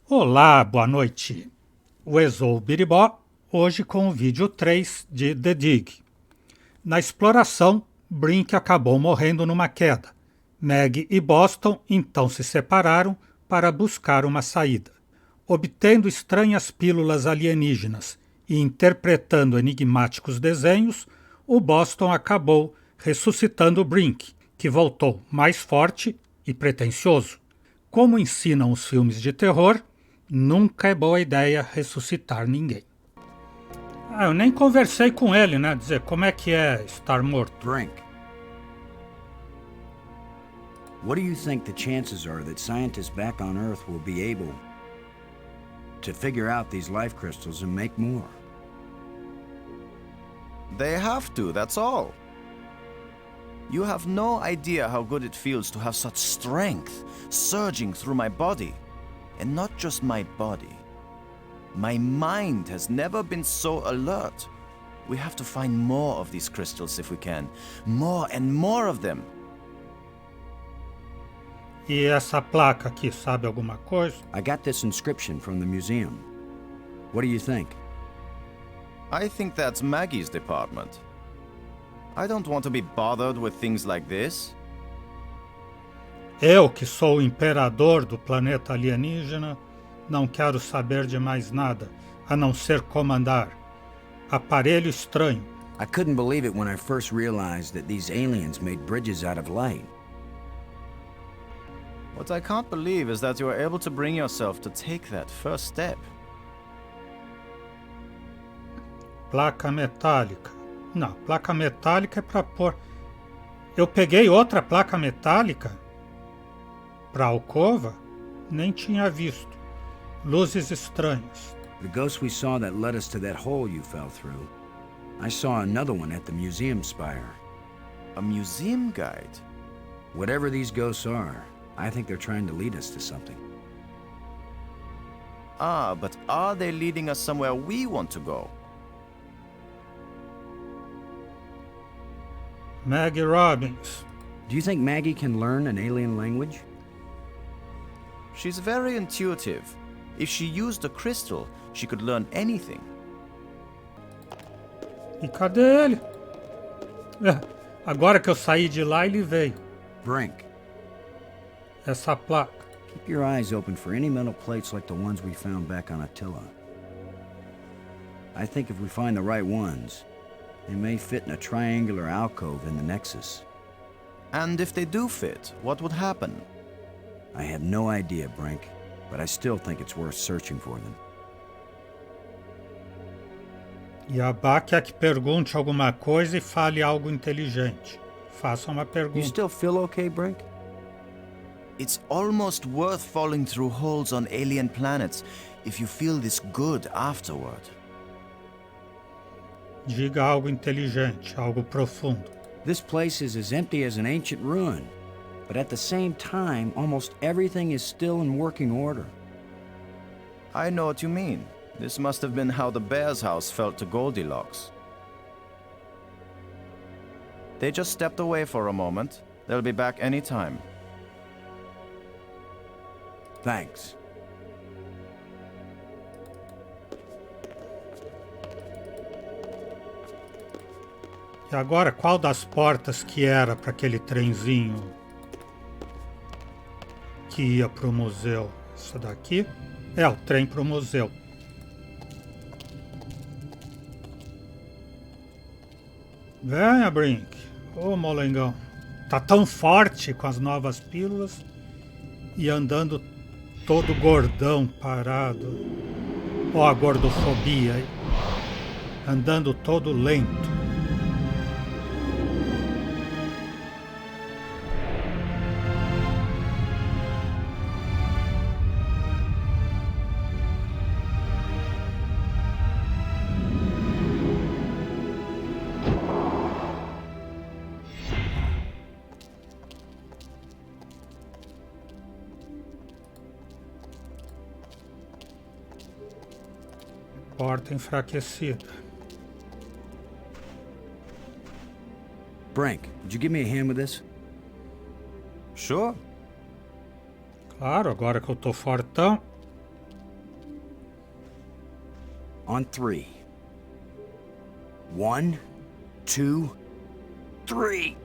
Olá, boa noite. O Exou Biribó, hoje com o vídeo 3 de The Dig. Na exploração, Brink acabou morrendo numa queda. Meg e Boston então se separaram para buscar uma saída. Obtendo estranhas pílulas alienígenas e interpretando enigmáticos desenhos, o Boston acabou ressuscitando Brink, que voltou mais forte e pretensioso. Como ensinam os filmes de terror, nunca é boa ideia ressuscitar ninguém. Eu nem conversei com ele, né? Dizer como é que é estar morto. Brink, what do you think the chances are that scientists back on Earth will be able to figure out these life crystals and make more? They have to, that's all. You have no idea how good it feels to have such strength surging through my body. And not just my body. My mind has never been so alert. We have to find more of these crystals if we can. More and more of them. E essa placa aqui, sabe alguma coisa? I got this inscription from the museum. What do you think? I think that's Maggie's department. I don't want to be bothered with things like this. Eu, que sou o imperador do planeta alienígena, não quero saber de mais nada, a não ser comandar. Aparelho estranho. I couldn't believe it when I first realized that these aliens made bridges out of light. What I can't believe is that you are able to bring yourself to take that first step. Placa metálica. Não, placa metálica é para pôr... Eu peguei outra placa metálica para a alcova? Nem tinha visto. Luzes estranhas. The ghost we saw that led us to that hole you fell through. I saw another one at the museum spire. A museum guide? Whatever these ghosts are, I think they're trying to lead us to something. Ah, but are they leading us somewhere we want to go? Maggie Robbins. Do you think Maggie can learn an alien language? She's very intuitive. If she used a crystal, she could learn anything. E cadê ele? Agora que eu saí de lá, ele veio. Brink, Essa placa. keep your eyes open for any metal plates like the ones we found back on Attila. I think if we find the right ones, they may fit in a triangular alcove in the Nexus. And if they do fit, what would happen? I have no idea, Brink, but I still think it's worth searching for them. E a Bá quer que pergunte alguma coisa e fale algo inteligente. Faça uma You pergunta. still feel okay, Brink? It's almost worth falling through holes on alien planets if you feel this good afterward. Diga algo inteligente, algo profundo. This place is as empty as an ancient ruin, but at the same time, almost everything is still in working order. I know what you mean. This must have been how the bear's house felt to Goldilocks. They just stepped away for a moment. They'll be back any time. Thanks. E agora, qual das portas que era para aquele trenzinho que ia para o museu? Essa daqui? É, o trem para o museu. Venha, Brink. Ô, molengão. Tá tão forte com as novas pílulas e andando todo gordão, parado. Ó a gordofobia aí. Andando todo lento. Porta enfraquecida. Brink, would you give me a hand with this? Sure. Claro, agora que eu tô fortão. On 3. 1, 2, 3.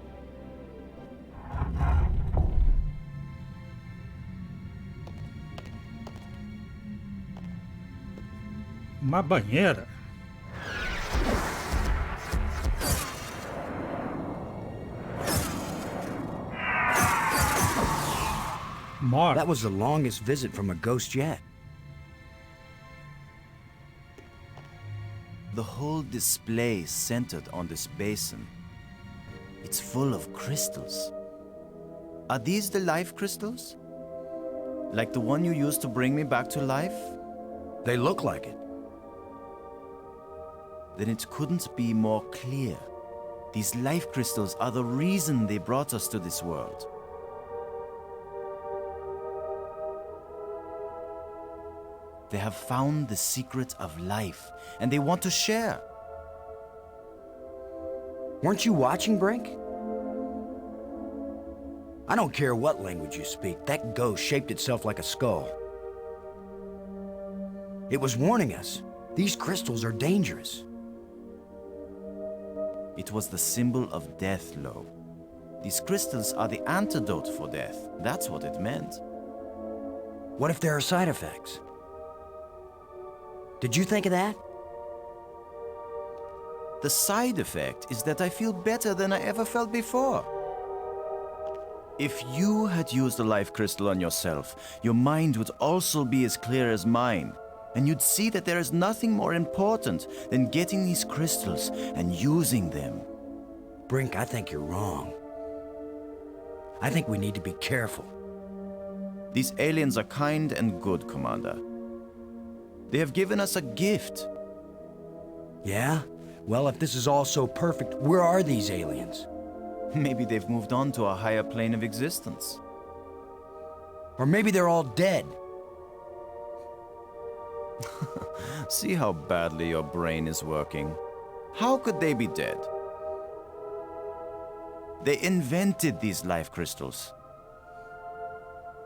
Uma banheira? Morte. That was the longest visit from a ghost yet. The whole display centered on this basin. It's full of crystals. Are these the life crystals? Like the one you used to bring me back to life? They look like it. Then it couldn't be more clear. These life crystals are the reason they brought us to this world. They have found the secret of life, and they want to share. Weren't you watching, Brink? I don't care what language you speak, that ghost shaped itself like a skull. It was warning us. These crystals are dangerous. It was the symbol of death, Lo. These crystals are the antidote for death. That's what it meant. What if there are side effects? Did you think of that? The side effect is that I feel better than I ever felt before. If you had used a life crystal on yourself, your mind would also be as clear as mine. And you'd see that there is nothing more important than getting these crystals and using them. Brink, I think you're wrong. I think we need to be careful. These aliens are kind and good, Commander. They have given us a gift. Yeah? Well, if this is all so perfect, where are these aliens? Maybe they've moved on to a higher plane of existence. Or maybe they're all dead. See how badly your brain is working. How could they be dead? They invented these life crystals.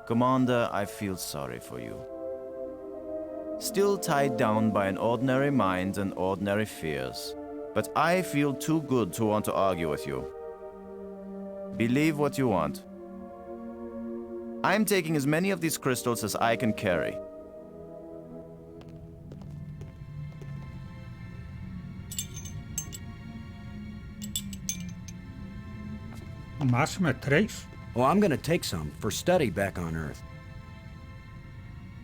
Commander, I feel sorry for you. Still tied down by an ordinary mind and ordinary fears. But I feel too good to want to argue with you. Believe what you want. I'm taking as many of these crystals as I can carry. O máximo é 3? Well, I'm gonna take some for study back on Earth.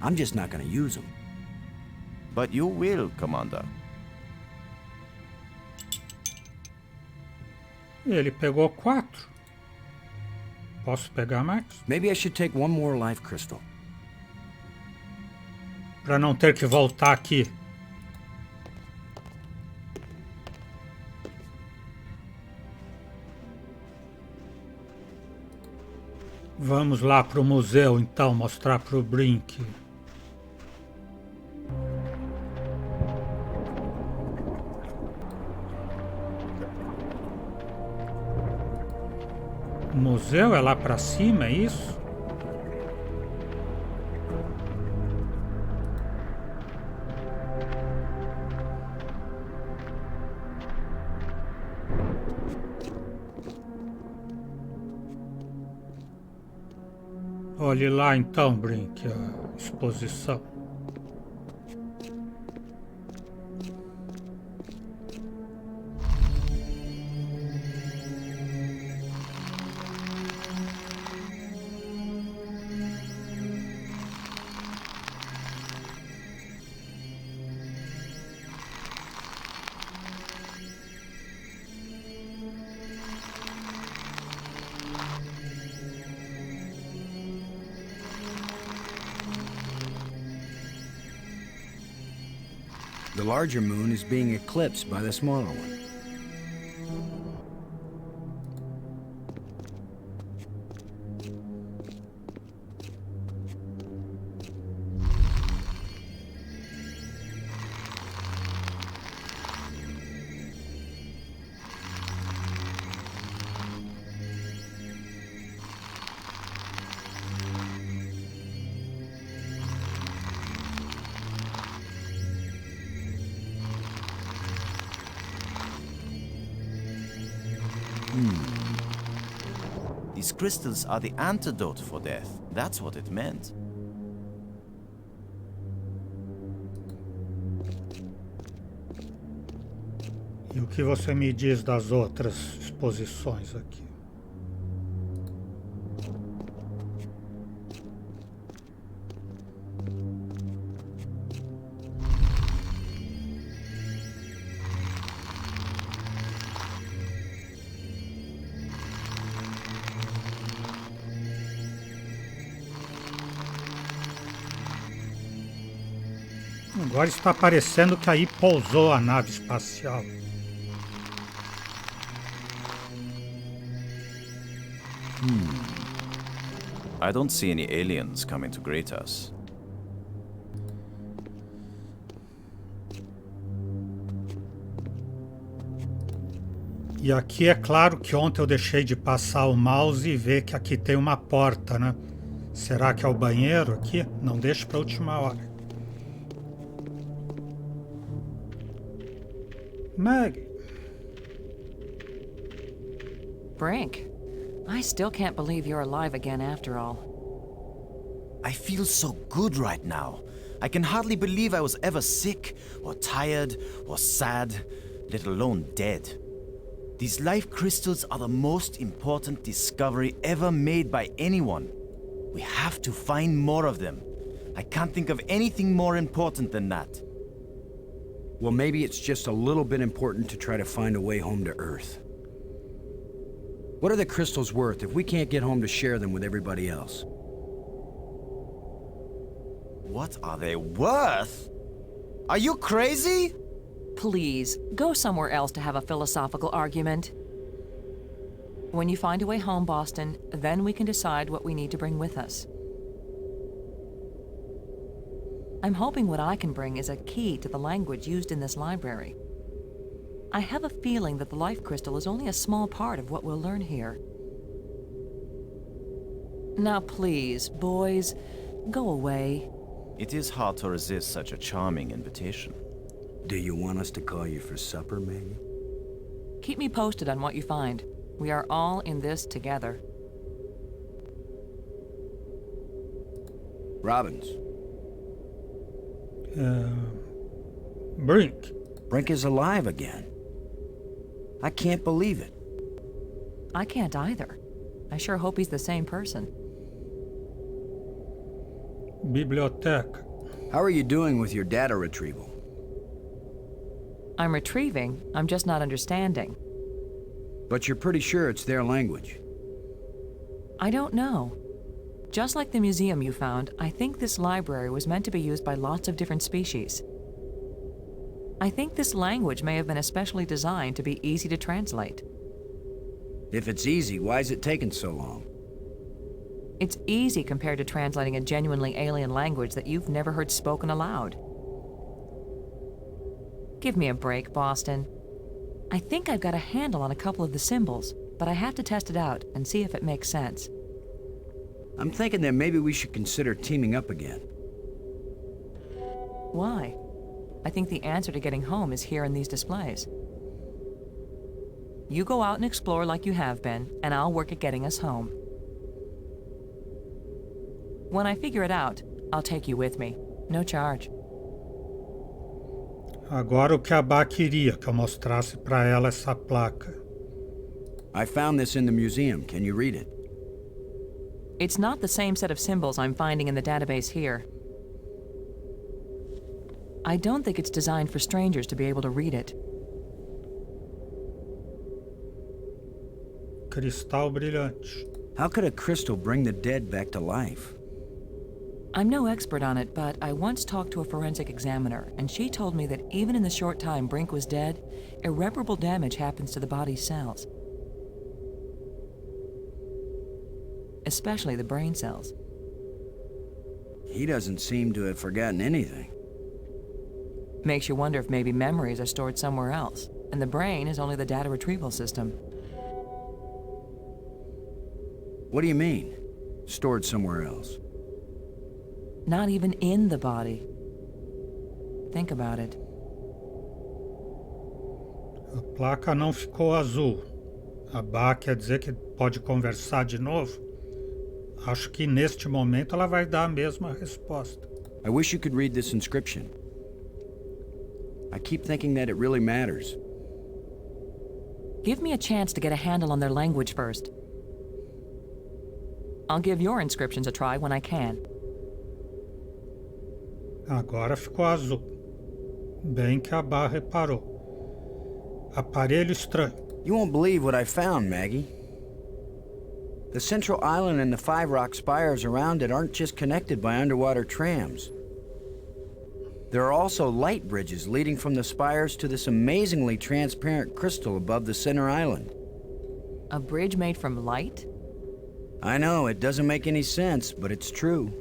I'm just not gonna use them. But you will, Commander. Ele pegou 4. Posso pegar mais? Maybe I should take one more life crystal. Para não ter que voltar aqui. Vamos lá pro museu então, mostrar pro Brink. O museu é lá pra cima, é isso? Olhe lá então, Brink, a exposição. The larger moon is being eclipsed by the smaller one. These crystals are the antidote for death. That's what it meant. E o que você me diz das outras exposições aqui? Agora está parecendo que aí pousou a nave espacial. I don't see any aliens coming to greet us. E aqui é claro que ontem eu deixei de passar o mouse e ver que aqui tem uma porta, né? Será que é o banheiro aqui? Não deixe para a última hora. Maggie. Brink, I still can't believe you're alive again after all. I feel so good right now. I can hardly believe I was ever sick, or tired, or sad, let alone dead. These life crystals are the most important discovery ever made by anyone. We have to find more of them. I can't think of anything more important than that. Well, maybe it's just a little bit important to try to find a way home to Earth. What are the crystals worth if we can't get home to share them with everybody else? What are they worth? Are you crazy? Please, go somewhere else to have a philosophical argument. When you find a way home, Boston, then we can decide what we need to bring with us. I'm hoping what I can bring is a key to the language used in this library. I have a feeling that the life crystal is only a small part of what we'll learn here. Now please, boys, go away. It is hard to resist such a charming invitation. Do you want us to call you for supper, Maggie? Keep me posted on what you find. We are all in this together. Robbins. Brink. Brink is alive again. I can't believe it. I can't either. I sure hope he's the same person. Biblioteca. How are you doing with your data retrieval? I'm retrieving, I'm just not understanding. But you're pretty sure it's their language. I don't know. Just like the museum you found, I think this library was meant to be used by lots of different species. I think this language may have been especially designed to be easy to translate. If it's easy, why is it taking so long? It's easy compared to translating a genuinely alien language that you've never heard spoken aloud. Give me a break, Boston. I think I've got a handle on a couple of the symbols, but I have to test it out and see if it makes sense. I'm thinking that maybe we should consider teaming up again. Why? I think the answer to getting home is here in these displays. You go out and explore like you have been, and I'll work at getting us home. When I figure it out, I'll take you with me. No charge. Agora o que a Bá queria que eu mostrasse para ela essa placa. I found this in the museum. Can you read it? It's not the same set of symbols I'm finding in the database here. I don't think it's designed for strangers to be able to read it. Cristal brilhante. How could a crystal bring the dead back to life? I'm no expert on it, but I once talked to a forensic examiner, and she told me that even in the short time Brink was dead, irreparable damage happens to the body's cells. Especially the brain cells. He doesn't seem to have forgotten anything. Makes you wonder if maybe memories are stored somewhere else, and the brain is only the data retrieval system. What do you mean? Stored somewhere else? Not even in the body. Think about it. A placa não ficou azul. Abá quer dizer que pode conversar de novo? Acho que neste momento ela vai dar a mesma resposta. I wish you could read this inscription. I keep thinking that it really matters. Give me a chance to get a handle on their language first. I'll give your inscriptions a try when I can. Agora ficou azul. Bem que a Bá reparou. Aparelho estranho. You won't believe what I found, Maggie. The central island and the 5 rock spires around it aren't just connected by underwater trams. There are also light bridges leading from the spires to this amazingly transparent crystal above the center island. A bridge made from light? I know, it doesn't make any sense, but it's true.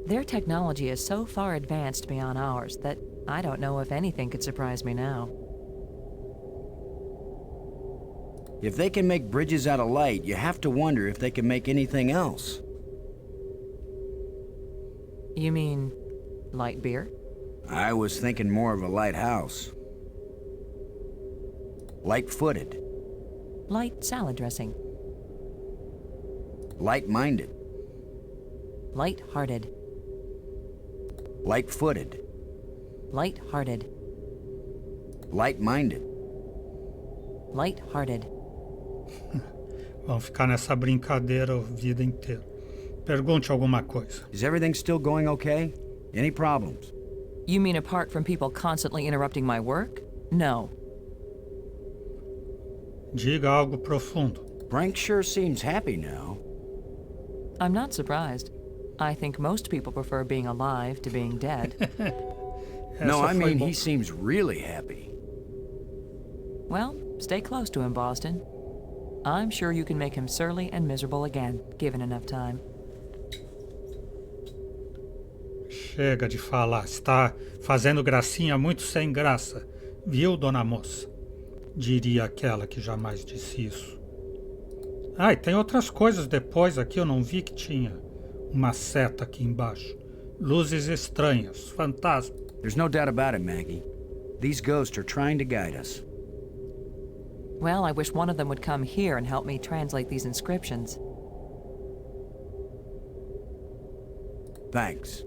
Their technology is so far advanced beyond ours that I don't know if anything could surprise me now. If they can make bridges out of light, you have to wonder if they can make anything else. You mean light beer? I was thinking more of a lighthouse. Light-footed. Light salad dressing. Light-minded. Light-hearted. Light-footed. Light-hearted. Light-minded. Light-hearted. Vamos ficar nessa brincadeira a vida inteira. Pergunte alguma coisa. Is everything still going okay? Any problems? You mean apart from people constantly interrupting my work? No. Diga algo profundo. Frank sure seems happy now. I'm not surprised. I think most people prefer being alive to being dead. No, I mean, boa. he seems really happy. Well, stay close to him, Boston. I'm sure you can make him surly and miserable again, given enough time. Chega de falar. Está fazendo gracinha muito sem graça. Viu, dona moça? Diria aquela que jamais disse isso. Ah, e tem outras coisas depois aqui. Eu não vi que tinha uma seta aqui embaixo. Luzes estranhas. Fantasma. There's no doubt about it, Maggie. These ghosts are trying to guide us. Well, I wish one of them would come here and help me translate these inscriptions. Thanks.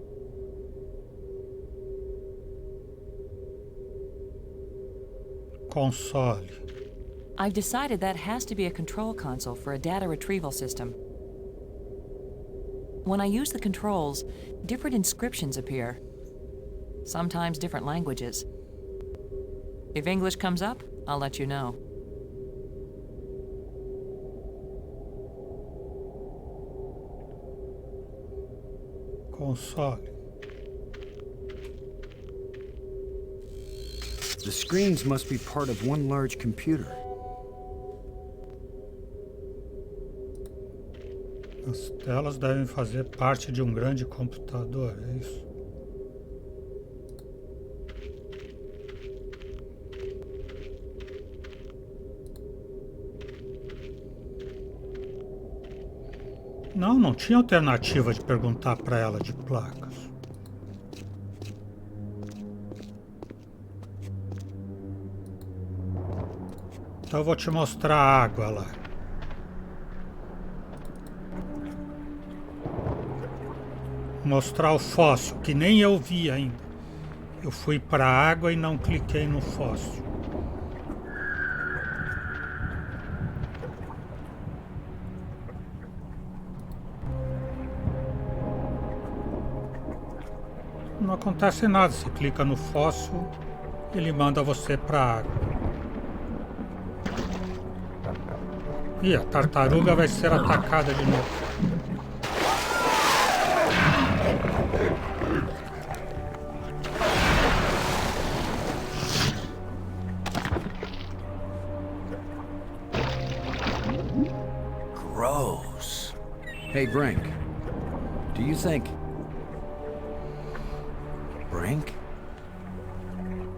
Console. I've decided that has to be a control console for a data retrieval system. When I use the controls, different inscriptions appear. Sometimes different languages. If English comes up, I'll let you know. Console. The screens must be part of one large computer. As telas devem fazer parte de grande computador, é isso? Não tinha alternativa de perguntar para ela de placas. Então eu vou te mostrar a água lá. Mostrar o fóssil, que nem eu vi ainda. Eu fui para a água e não cliquei no fóssil. Não acontece nada, você clica no fóssil, ele manda você para a água. E a tartaruga vai ser atacada de novo. Gross. Hey, Brink. Do you think... Brink?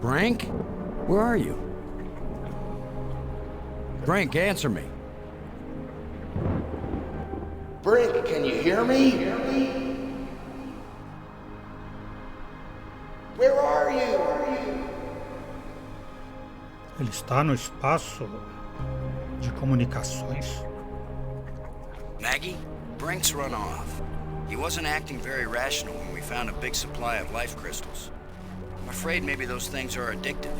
Brink? Where are you? Brink, answer me. Brink, can you hear me? Where are you? Ele está no espaço. de comunicações. Maggie, Brink's run off. He wasn't acting very rational when we found a big supply of life crystals. I'm afraid maybe those things are addictive.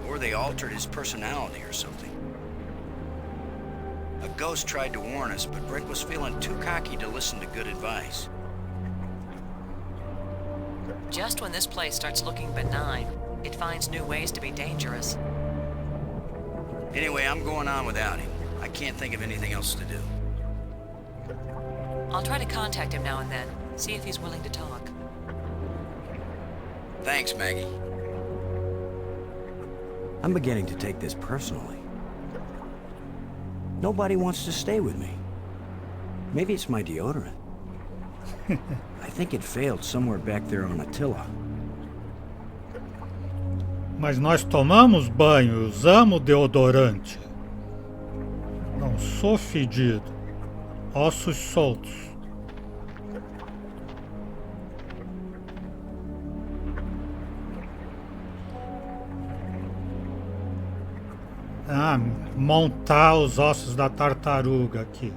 Or they altered his personality or something. A ghost tried to warn us, but Brink was feeling too cocky to listen to good advice. Just when this place starts looking benign, it finds new ways to be dangerous. Anyway, I'm going on without him. I can't think of anything else to do. I'll try to contact him now and then, see if he's willing to talk. Thanks, Maggie. I'm beginning to take this personally. Nobody wants to stay with me. Maybe it's my deodorant. I think it failed somewhere back there on Attila. Mas nós tomamos banho e usamos deodorante. Não sou fedido. Ossos soltos. Ah, montar os ossos da tartaruga aqui.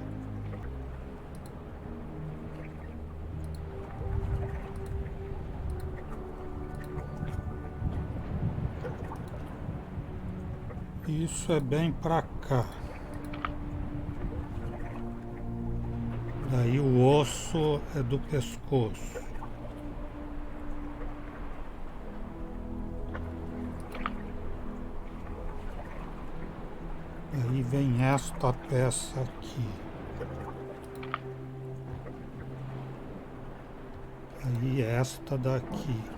Isso é bem pra cá. Daí o osso é do pescoço. Aí vem esta peça aqui. Aí esta daqui.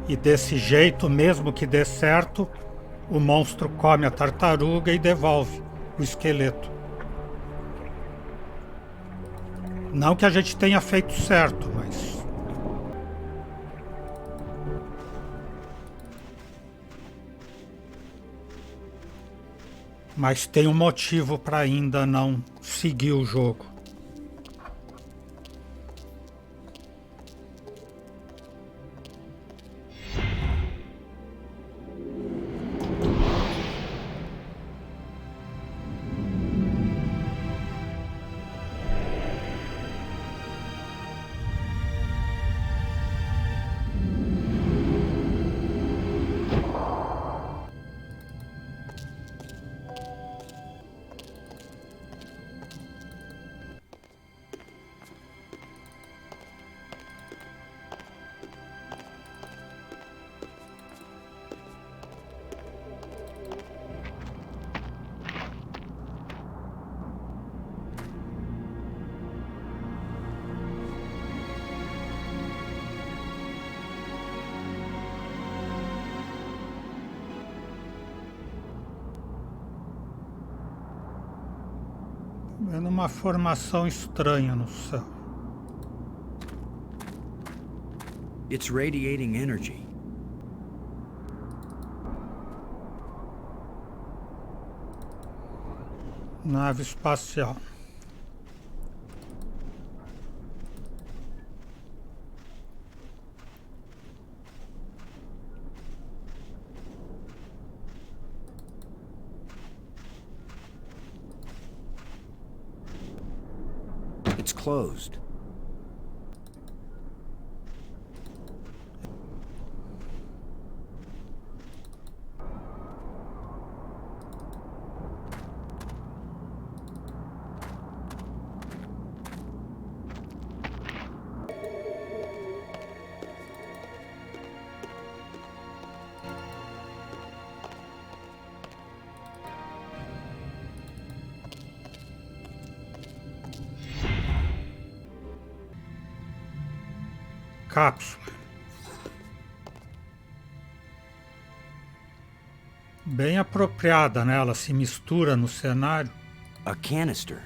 E desse jeito, mesmo que dê certo, o monstro come a tartaruga e devolve o esqueleto. Não que a gente tenha feito certo, mas... Mas tem um motivo para ainda não seguir o jogo. Vendo uma formação estranha no céu. It's radiating energy. Nave espacial. closed. Cápsula. Bem apropriada, né? Ela se mistura no cenário. A canister.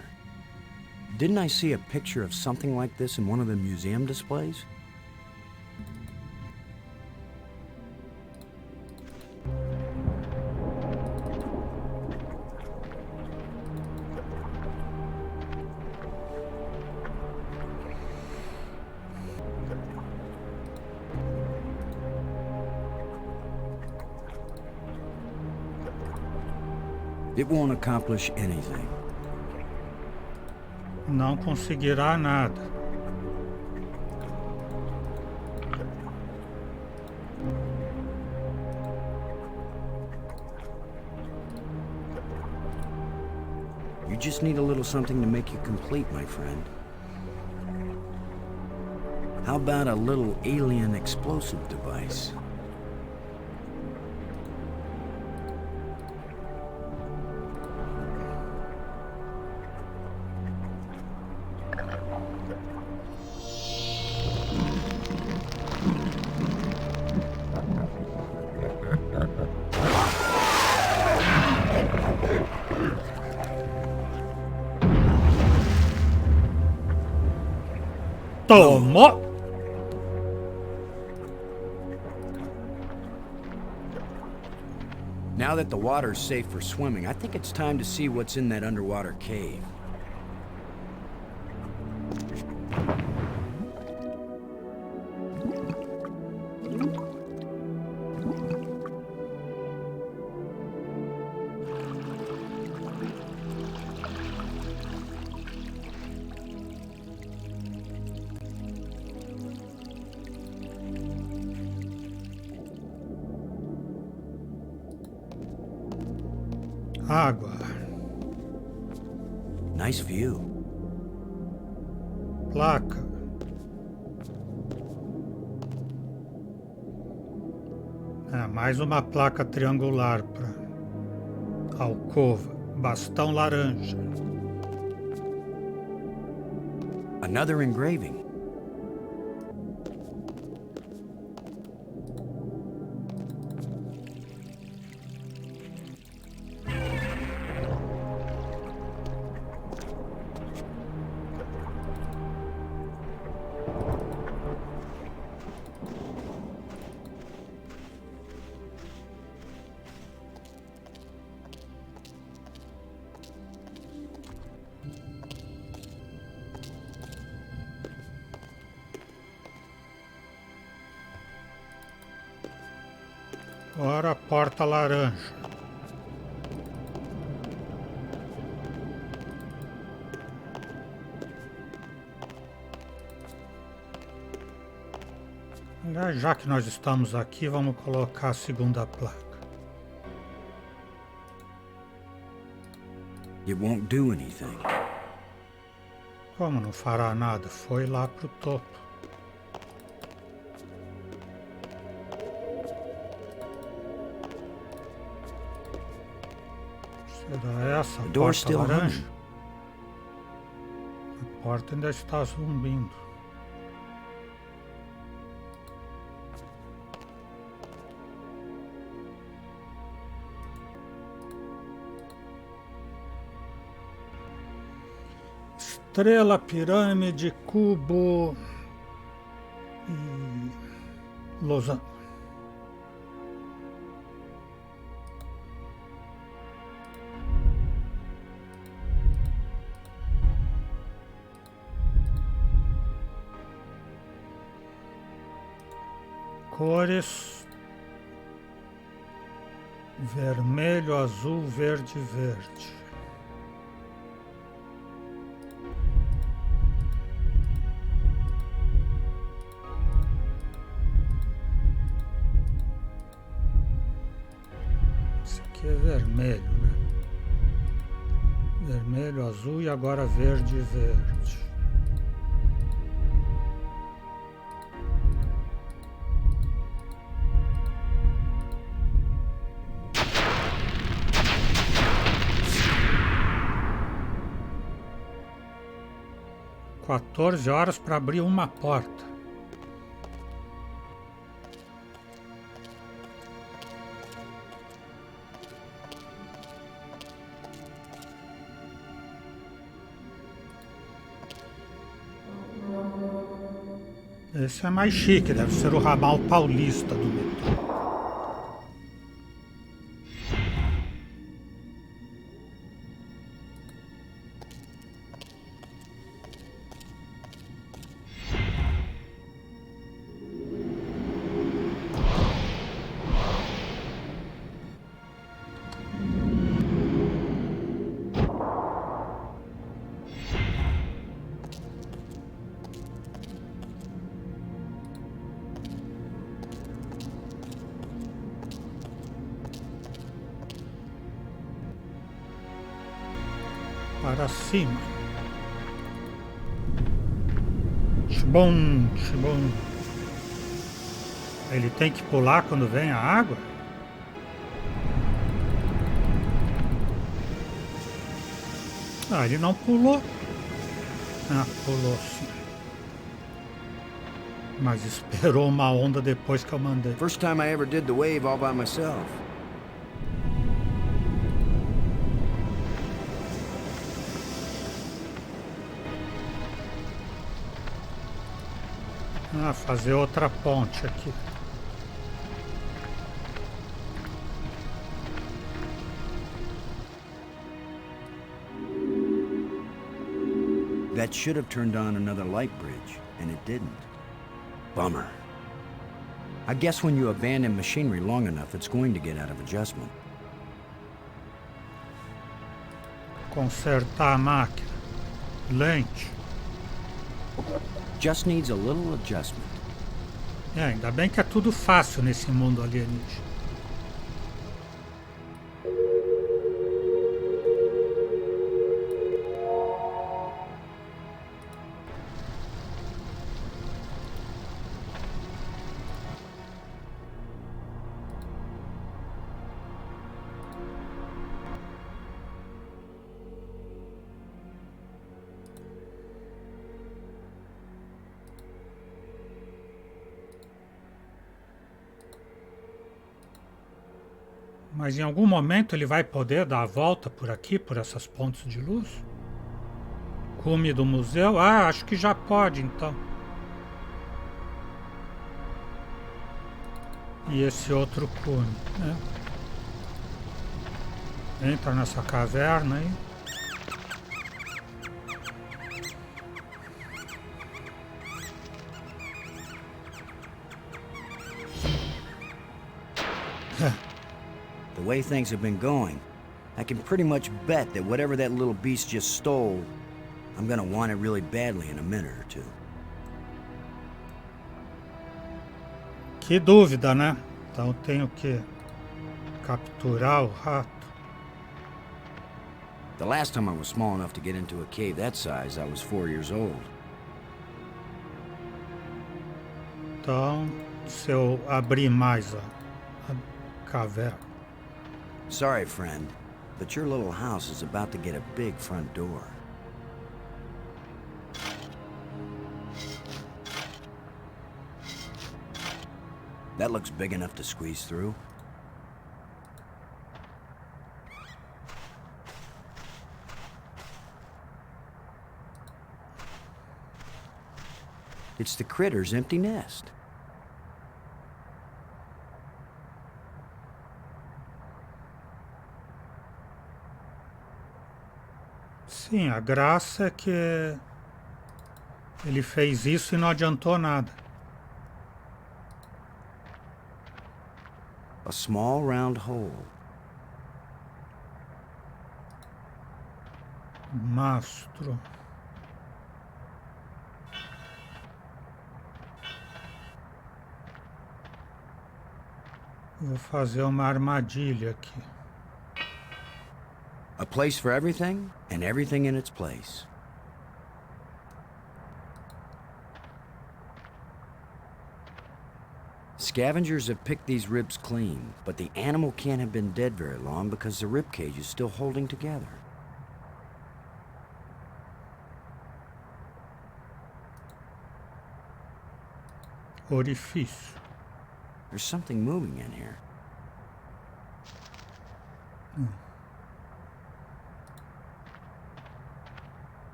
Didn't I see a picture of something like this in one of the museum displays? It won't accomplish anything. Não conseguirá nada. You just need a little something to make you complete, my friend. How about a little alien explosive device? Tomou! Now that the water's safe for swimming, I think it's time to see what's in that underwater cave. Água. Nice view. Placa. Mais uma placa triangular para alcova. Bastão laranja. Another engraving. Agora a porta laranja. Aliás, já que nós estamos aqui, vamos colocar a segunda placa. It won't do anything. Como não fará nada? Foi lá pro topo. Será essa a porta laranja? A porta ainda está zumbindo. Estrela, pirâmide, cubo e losango. Cores: vermelho, azul, verde, verde. aqui é vermelho, né? Vermelho, azul e agora verde e verde. Quatorze horas para abrir uma porta. Esse é mais chique, deve ser o ramal paulista do metrô. Para cima. Tchibum, tchibum. Ele tem que pular quando vem a água? Ah, ele não pulou. Ah, pulou sim. Mas esperou uma onda depois que eu mandei. First time I ever did the wave all by myself. Ah, fazer outra ponte aqui. That should have turned on another light bridge, and it didn't. Bummer. I guess when you abandon machinery long enough, it's going to get out of adjustment. Consertar a máquina. Lente. Just needs a little adjustment. É, ainda bem que é tudo fácil nesse mundo alienígena. Mas em algum momento ele vai poder dar a volta por aqui, por essas pontes de luz? Cume do museu? Ah, acho que já pode então. E esse outro cume, né? Entra nessa caverna aí. The way things have been going, I can pretty much bet that whatever that little beast just stole, I'm gonna want it really badly in a minute or two. Que dúvida, né? Então tenho que capturar o rato. The last time I was small enough to get into a cave that size, I was 4 years old. Então, se eu abrir mais a caverna. Sorry, friend, but your little house is about to get a big front door. That looks big enough to squeeze through. It's the critter's empty nest. Sim, a graça é que ele fez isso e não adiantou nada. A small round hole. Mastro. Vou fazer uma armadilha aqui. A place for everything, and everything in its place. Scavengers have picked these ribs clean, but the animal can't have been dead very long because the rib cage is still holding together. Orifício. There's something moving in here.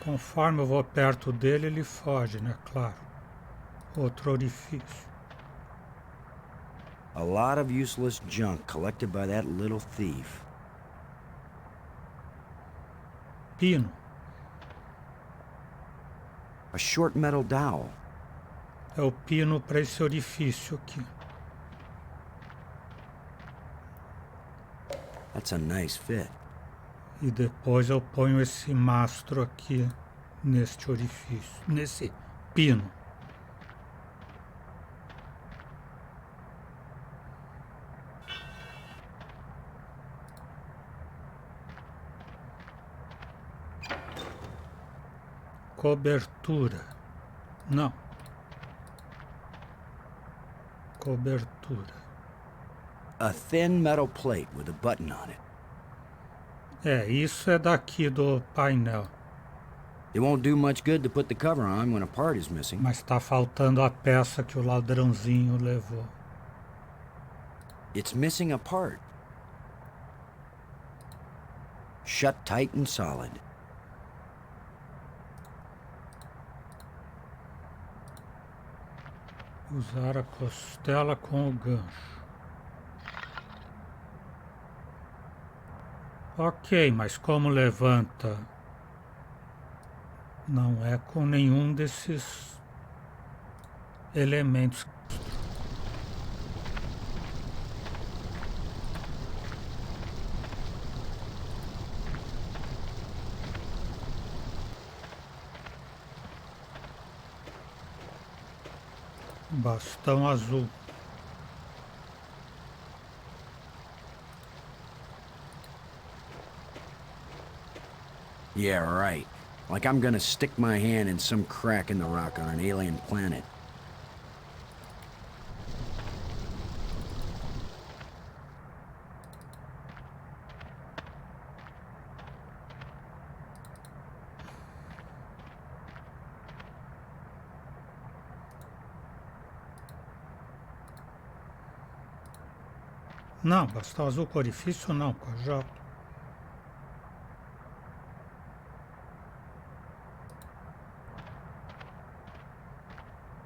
Conforme eu vou perto dele, ele foge, né? Claro. Outro orifício. A lot of useless junk collected by that little thief. Pino. A short metal dowel. É o pino para esse orifício aqui. That's a nice fit. E depois eu ponho esse mastro aqui neste orifício, nesse pino. Cobertura. Não. Cobertura. A thin metal plate with a button on it. É, isso é daqui do painel. It won't do much good to put the cover on when a part is missing. Mas está faltando a peça que o ladrãozinho levou. It's missing a part. Shut tight and solid. Usar a costela com o gancho. Ok, mas como levanta? Não é com nenhum desses elementos. Bastão azul. Yeah, right. Like I'm gonna stick my hand in some crack in the rock on an alien planet. Não, bastão azul com orifício não, com a J.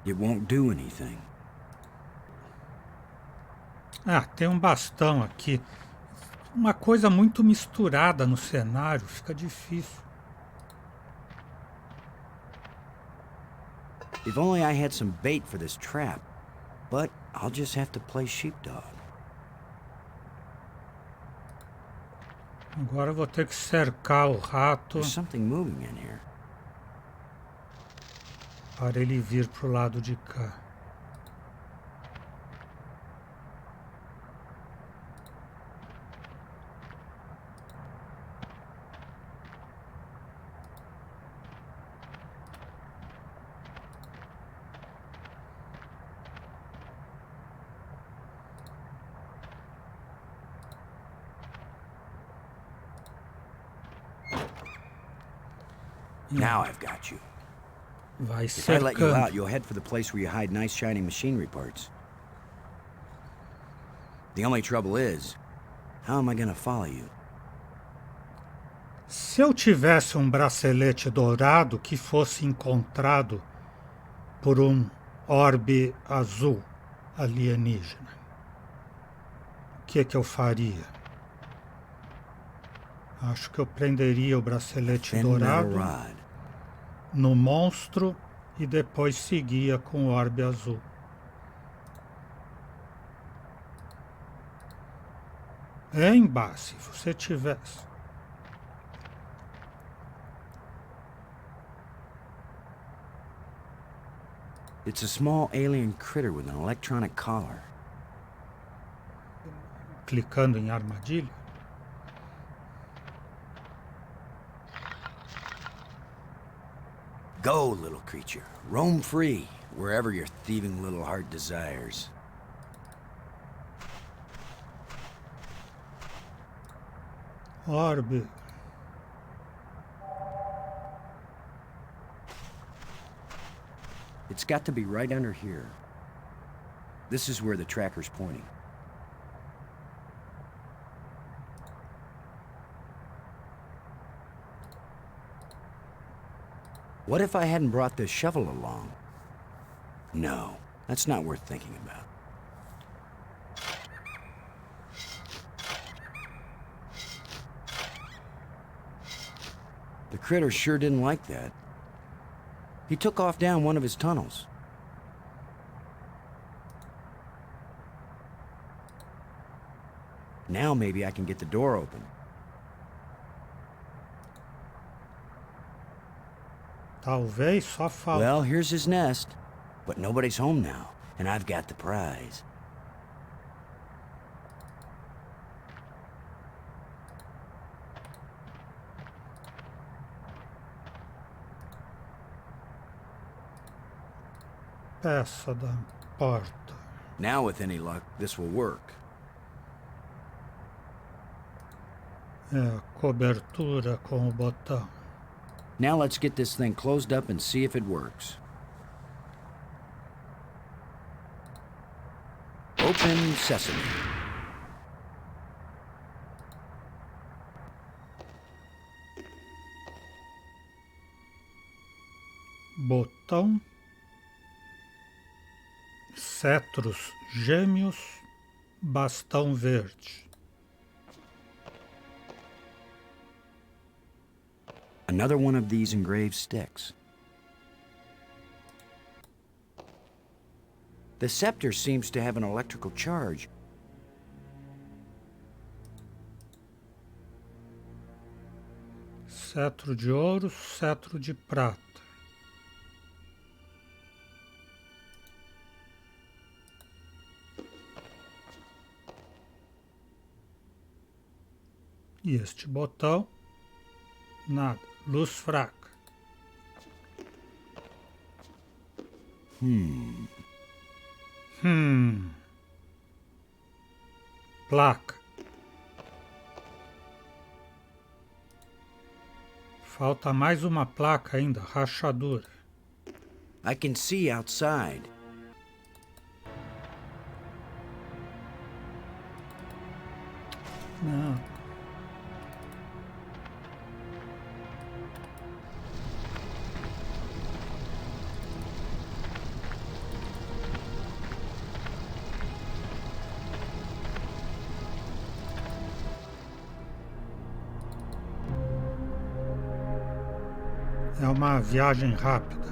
It won't do anything. Ah, tem um bastão aqui. Uma coisa muito misturada no cenário, fica difícil. If only I had some bait for this trap. But I'll just have to play sheepdog. Agora eu vou ter que cercar o rato There's something moving in here. para ele vir pro lado de cá. Now I've got you. Vai If I let you out, cercando. you'll head for the place where you hide nice shiny machinery parts. The only trouble is, how am I gonna follow you? Se eu tivesse um bracelete dourado que fosse encontrado por um orbe azul alienígena, o que eu faria? Acho que eu prenderia o bracelete Thin metal dourado rod. no monstro e depois seguia com o orbe azul. Hein, Bá, se você tivesse. It's a small alien critter with an electronic collar. Clicando em armadilha. Go, little creature. Roam free, wherever your thieving little heart desires. Orbe. It's got to be right under here. This is where the tracker's pointing. What if I hadn't brought this shovel along? No, that's not worth thinking about. The critter sure didn't like that. He took off down one of his tunnels. Now maybe I can get the door open. Talvez só falta. Well, here's his nest, but nobody's home now, and I've got the prize. Peça da porta. Now, with any luck, this will work. É a cobertura com o botão. Now let's get this thing closed up and see if it works. Open sesame. Botão. Cetros gêmeos. Bastão verde. Another one of these engraved sticks. The scepter seems to have an electrical charge. Cetro de ouro, cetro de prata. E este botão, nada, luz fraca. Placa. Falta mais uma placa ainda, rachadura. I can see outside. Não. É uma viagem rápida.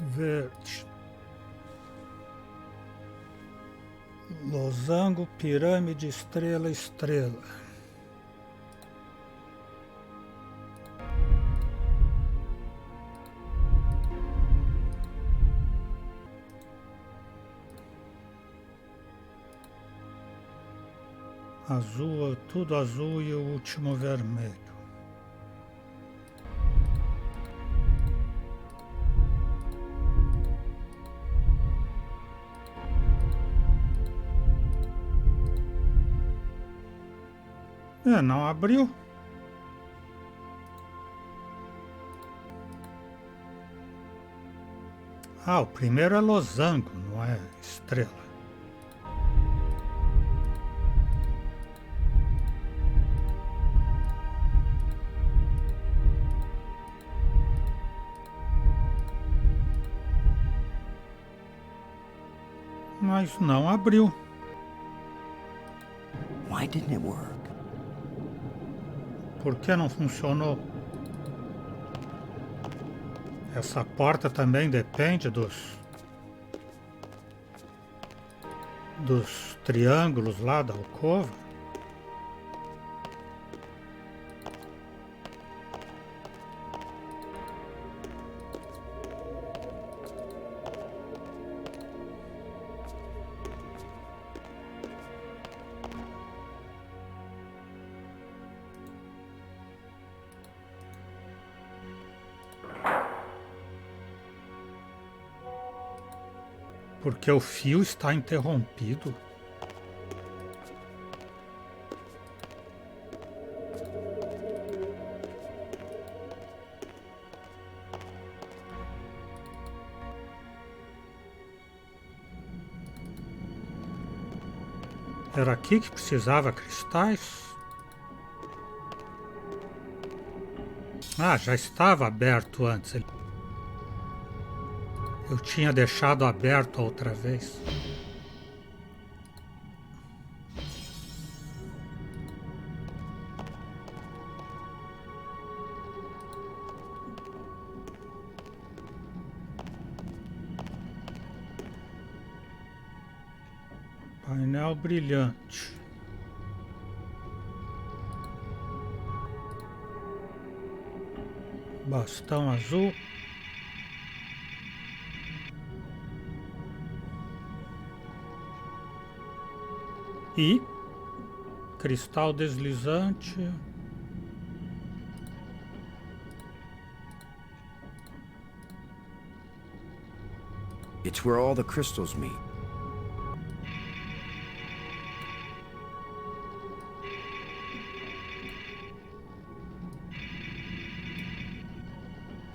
Verde. Losango, pirâmide, estrela, estrela. Azul, tudo azul e o último vermelho. É, não abriu. Ah, o primeiro é losango, não é estrela. Mas não abriu. Why didn't it work? Por que não funcionou? Essa porta também depende dos triângulos lá da alcova. Porque o fio está interrompido. Era aqui que precisava cristais? Ah, já estava aberto antes. Eu tinha deixado aberto outra vez. Painel brilhante. Bastão azul. E cristal deslizante. It's where all the crystals meet.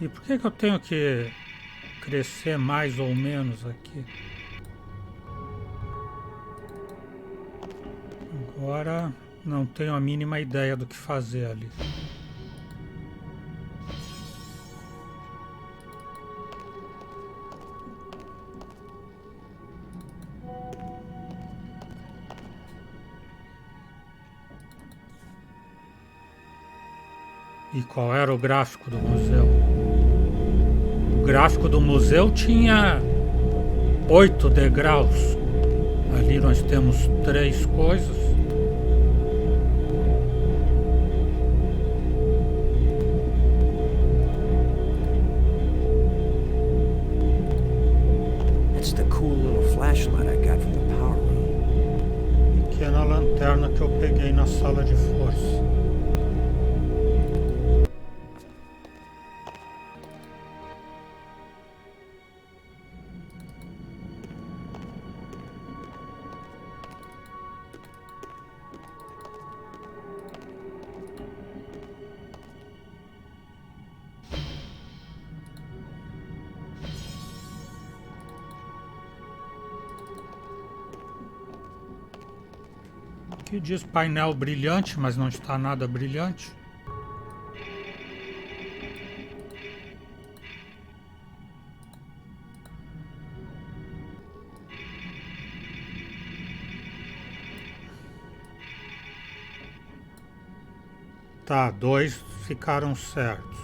E por que eu tenho que crescer mais ou menos aqui? Agora não tenho a mínima ideia do que fazer ali. E qual era o gráfico do museu? O gráfico do museu tinha 8 degraus. Ali nós temos 3 coisas. That's the cool little flashlight I got from the power room. Pequena lanterna que eu peguei na sala de força. Aqui diz painel brilhante, mas não está nada brilhante. Tá, 2 ficaram certos.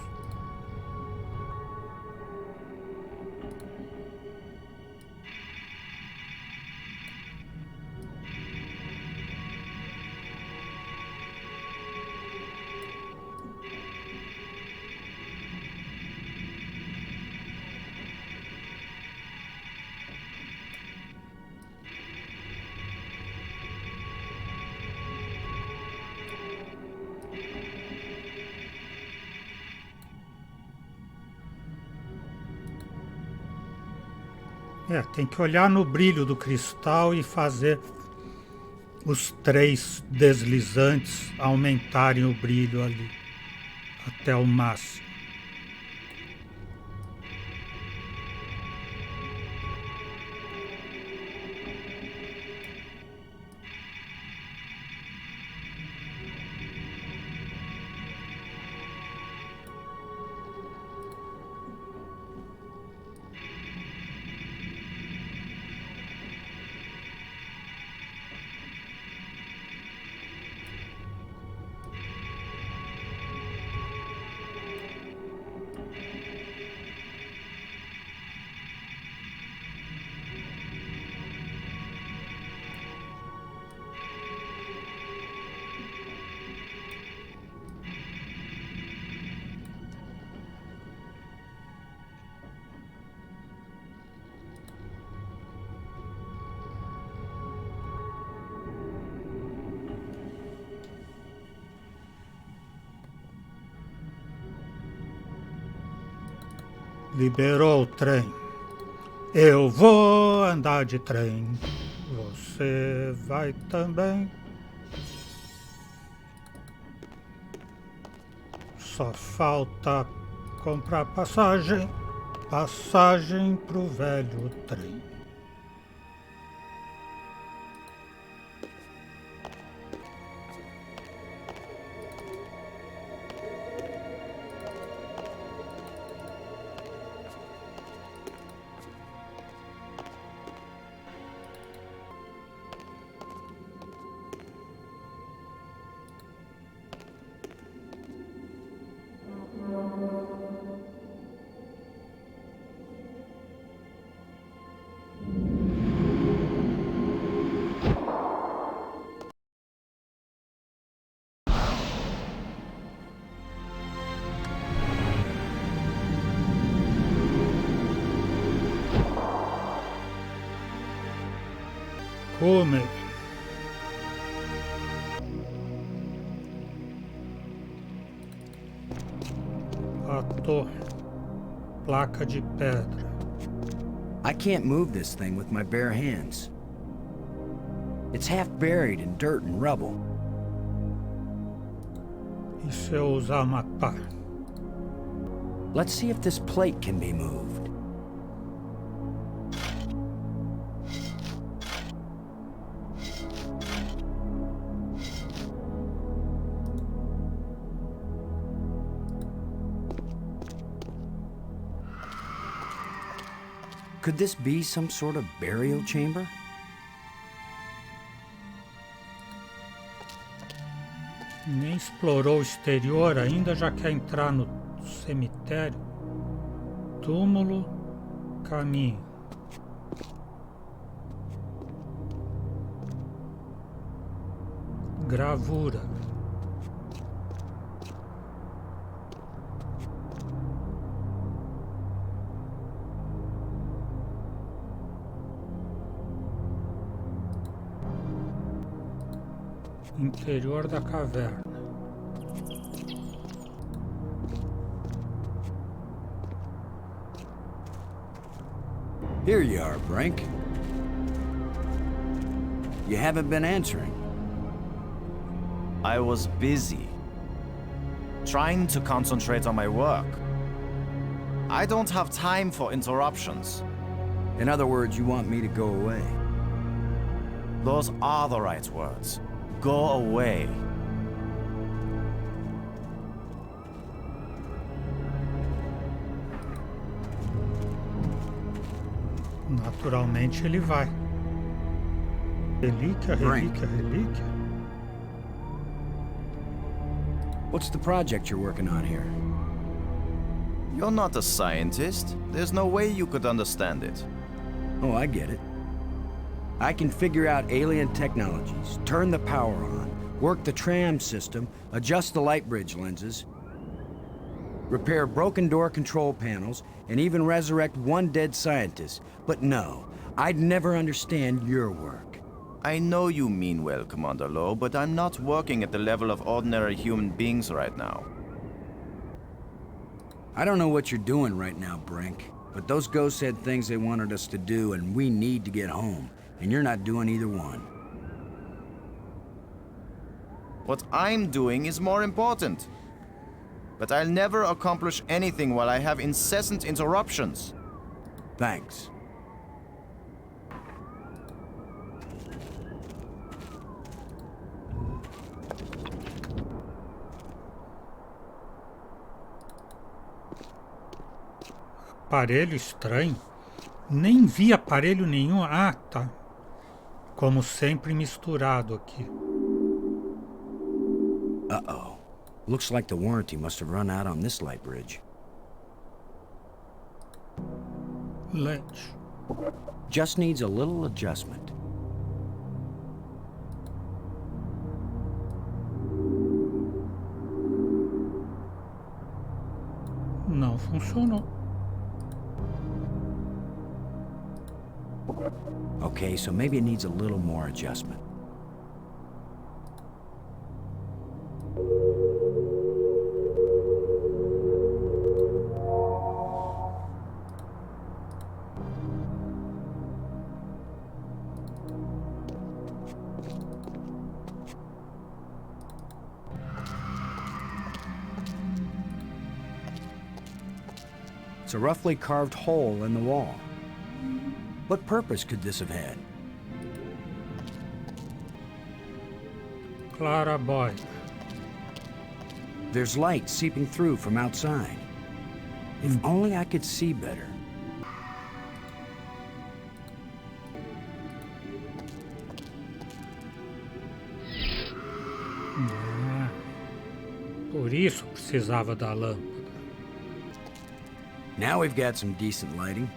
Tem que olhar no brilho do cristal e fazer os 3 deslizantes aumentarem o brilho ali até o máximo. Liberou o trem. Eu vou andar de trem. Você vai também. Só falta comprar passagem. Passagem pro velho trem. Come. Ator. Placa de pedra. I can't move this thing with my bare hands. It's half buried in dirt and rubble. E se eu usar uma pá? Let's see if this plate can be moved. Could this be some sort of burial chamber? Nem explorou o exterior ainda, já quer entrar no cemitério. Túmulo, caminho. Gravura. Interior da caverna. Here you are, Brink. You haven't been answering. I was busy. Trying to concentrate on my work. I don't have time for interruptions. In other words, you want me to go away. Those are the right words. Go away. Naturalmente ele vai. Relíquia, relíquia, relíquia. What's the project you're working on here? You're not a scientist. There's no way you could understand it. Oh, I get it. I can figure out alien technologies, turn the power on, work the tram system, adjust the light bridge lenses, repair broken door control panels, and even resurrect one dead scientist. But no, I'd never understand your work. I know you mean well, Commander Lowe, but I'm not working at the level of ordinary human beings right now. I don't know what you're doing right now, Brink, but those ghosts had things they wanted us to do, and we need to get home. And you're not doing either one. What I'm doing is more important. But I'll never accomplish anything while I have incessant interruptions. Thanks. Aparelho estranho? Nem vi aparelho nenhum. Ah, tá. Como sempre misturado aqui. Uh-oh. Looks like the warranty must have run out on this light bridge. Lente. Just needs a little adjustment. Não funcionou. Okay, so maybe it needs a little more adjustment. It's a roughly carved hole in the wall. What purpose could this have had? Claraboy. There's light seeping through from outside. If only I could see better. Por isso precisava da lâmpada. Now we've got some decent lighting.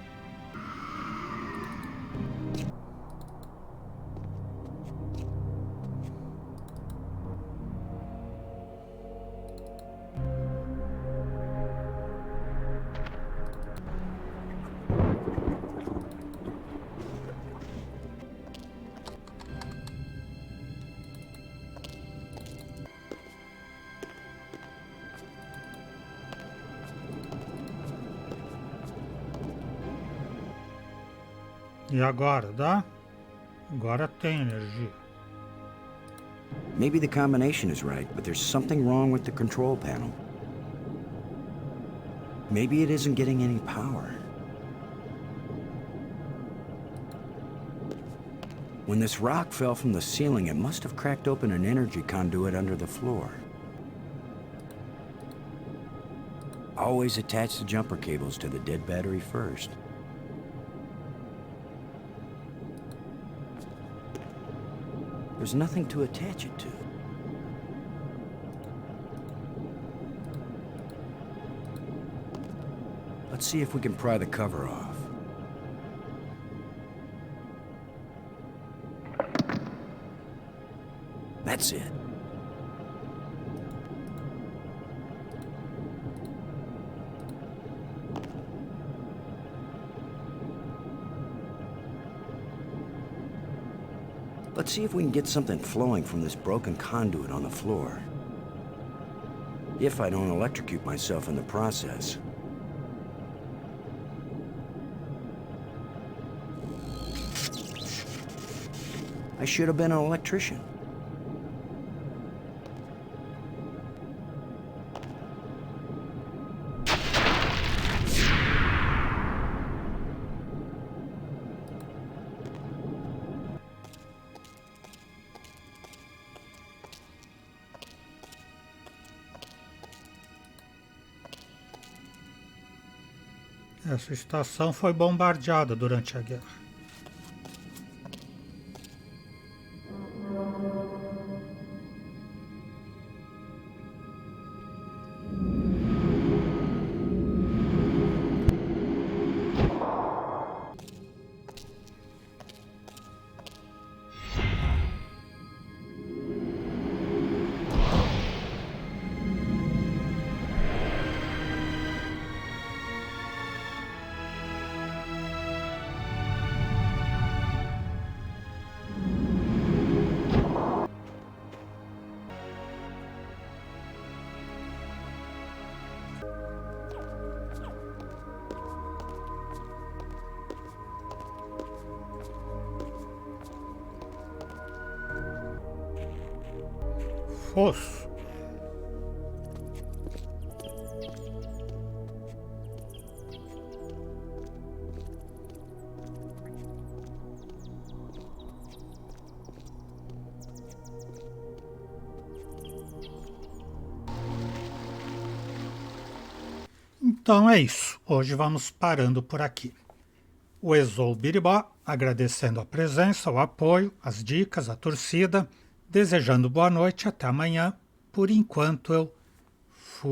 E agora, dá? Agora tem energia. Maybe the combination is right, but there's something wrong with the control panel. Maybe it isn't getting any power. When this rock fell from the ceiling, it must have cracked open an energy conduit under the floor. Always attach the jumper cables to the dead battery first. There's nothing to attach it to. Let's see if we can pry the cover off. That's it. Let's see if we can get something flowing from this broken conduit on the floor. If I don't electrocute myself in the process. I should have been an electrician. Essa estação foi bombardeada durante a guerra. Fosso. Então é isso. Hoje vamos parando por aqui. O Exou Biribó, agradecendo a presença, o apoio, as dicas, a torcida, desejando boa noite, até amanhã. Por enquanto eu fui.